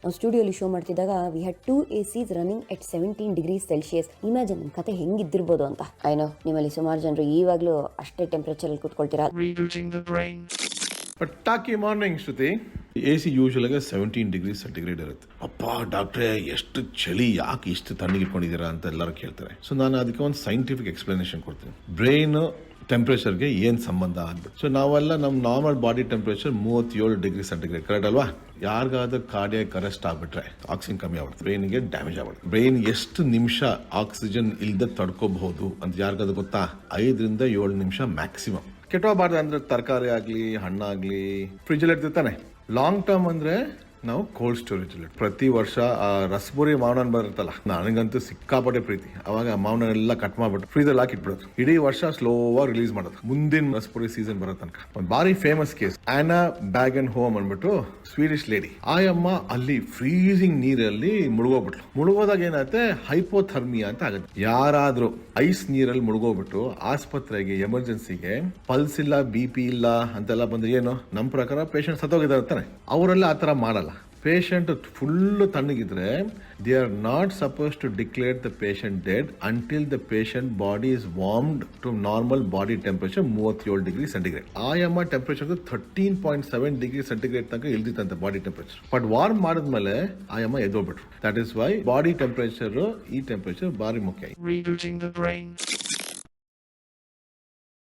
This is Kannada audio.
ನಾವು ಸ್ಟುಡಿಯೋಲಿ ಶೋ ಮಾಡ್ತಿದ್ದಾಗ we had 2 ACs running at 17 degrees Celsius. Imagine ನಮ್ಮ ಕತೆ ಹೆಂಗಿದ್ದಿರ್ಬೋದು ಅಂತ. ಐನೋ ನಿಮ್ಮಲ್ಲಿ ಸುಮಾರು ಜನರು ಈವಾಗಲೂ ಅಷ್ಟೇ ಟೆಂಪರೇಚರಲ್ಲಿ ಕೂತ್ಕೊಳ್ತೀರಾ. ಪಟಾಕಿ ಮಾರ್ನಿಂಗ್ ಶ್ರುತಿ. AC ಯೂಶುವಲ್ ಆಗಿ 17 ಡಿಗ್ರಿ ಸೆಂಟಿಗ್ರೇಡ್ ಇರುತ್ತೆ. ಅಪ್ಪ ಡಾಕ್ಟ್ರೆ ಎಷ್ಟು ಚಳಿ, ಯಾಕೆ ಇಷ್ಟು ತಣ್ಣಗೆ ಇಟ್ಕೊಂಡಿದ್ದೀರಾ ಅಂತ ಎಲ್ಲರೂ ಕೇಳ್ತಾರೆ. ಸೊ ನಾನು ಅದಕ್ಕೆ ಒಂದು ಸೈಂಟಿಫಿಕ್ ಎಕ್ಸ್ಪ್ಲನೇಷನ್ ಕೊಡ್ತೀನಿ. ಬ್ರೈನ್ ಟೆಂಪರೇಚರ್ಗೆ ಏನು ಸಂಬಂಧ ಅಂತ. ಸೊ ನಾವೆಲ್ಲ ನಮ್ಮ normal body temperature 37 degree centigrade, correct ಅಲ್ವಾ? ಯಾರಿಗಾದ್ರೂ ಕಾರ್ಡಿಯಾಕ್ ಅರೆಸ್ಟ್ ಆಗ್ಬಿಟ್ರೆ ಆಕ್ಸಿಜನ್ ಕಮ್ಮಿ ಆಗ್ಬಿಡುತ್ತೆ, ಬ್ರೈನ್ಗೆ ಡ್ಯಾಮೇಜ್ ಆಗ್ಬಿಡುತ್ತೆ. ಬ್ರೈನ್ ಎಷ್ಟು ನಿಮಿಷ ಆಕ್ಸಿಜನ್ ಇಲ್ಲದೆ ತಡ್ಕೋಬಹುದು ಅಂತ ಯಾರಿಗಾದ್ರೂ ಗೊತ್ತಾ? 5 ರಿಂದ 7 ನಿಮಿಷ ಮ್ಯಾಕ್ಸಿಮಮ್. ಕೆಟ್ಟೋಗಬಾರ್ದು ಅಂದ್ರೆ ತರಕಾರಿ ಆಗಲಿ ಹಣ್ಣಾಗ್ಲಿ ಫ್ರಿಜ್ಜಲ್ಲಿ ಇರ್ತಿರ್ತಾನೆ. ಲಾಂಗ್ ಟರ್ಮ್ ಅಂದ್ರೆ ನಾವು ಕೋಲ್ಡ್ ಸ್ಟೋರೇಜ್ ಅಲ್ಲಿ ಪ್ರತಿ ವರ್ಷ ರಸಬುರಿ ಮಾವನ ಬರುತ್ತಲ್ಲ, ನನಗಂತೂ ಸಿಕ್ಕಾಪಟ್ಟೆ ಪ್ರೀತಿ. ಅವಾಗ ಮಾವನೆಲ್ಲ ಕಟ್ ಮಾಡ್ಬಿಟ್ಟು ಫ್ರೀಜರ್ ಹಾಕಿಟ್ಬಿಡೋದು, ಇಡೀ ವರ್ಷ ಸ್ಲೋ ಆಗಿ ರಿಲೀಸ್ ಮಾಡೋದು, ಮುಂದಿನ ರಸಬುರಿ ಸೀಸನ್ ಬರೋ ತನಕ. ಒಂದು ಬಾರಿ famous case, Anna Bagenholm ಅಂದ್ಬಿಟ್ಟು ಸ್ವೀಡಿಶ್ ಲೇಡಿ. ಆಯಮ್ಮ ಅಲ್ಲಿ ಫ್ರೀಸಿಂಗ್ ನೀರಲ್ಲಿ ಮುಳುಗೋಗ್ಬಿಟ್ಲು. ಮುಳುಗೋದಾಗ ಏನಾಗುತ್ತೆ, ಹೈಪೋಥರ್ಮಿಯಾ ಅಂತ ಆಗುತ್ತೆ. ಯಾರಾದ್ರೂ ಐಸ್ ನೀರಲ್ಲಿ ಮುಳುಗೋಗ್ಬಿಟ್ಟು ಆಸ್ಪತ್ರೆಗೆ ಎಮರ್ಜೆನ್ಸಿಗೆ ಪಲ್ಸ್ ಇಲ್ಲ BP ಇಲ್ಲ ಅಂತೆಲ್ಲ ಬಂದ್ರೆ ಏನು, ನಮ್ಮ ಪ್ರಕಾರ ಪೇಷಂಟ್ ಸತ್ತೋಗಿದ್ದಾರೆ ತಾನೆ. ಅವರೆಲ್ಲ ಆತರ ಮಾಡಲ್ಲ. ಪೇಷಂಟ್ ಫುಲ್ ತಣ್ಣಗಿದ್ರೆ they are not suppose to declare the patient dead until the patient body is warmed to normal body temperature 37 degree centigrade. ಆಯಮ್ಮ ಟೆಂಪರೇಚರ್ 13.7 ಡಿಗ್ರಿ ಸೆಂಟಿಗ್ರೇಡ್ ತನಕ ಇಳ್ದಿತ್ತಂತೆ ಬಾಡಿ ಟೆಂಪರೇಚರ್. ಬಟ್ ವಾರ್ಮ್ ಮಾಡಿದ್ಮೇಲೆ ಆಯಮ್ಮ ಎದ್ದೋಗ್ಬಿಟ್ರು. That is why body temperature ಈ ಟೆಂಪರೇಚರ್ ಬಾರಿ ಮುಖ್ಯ.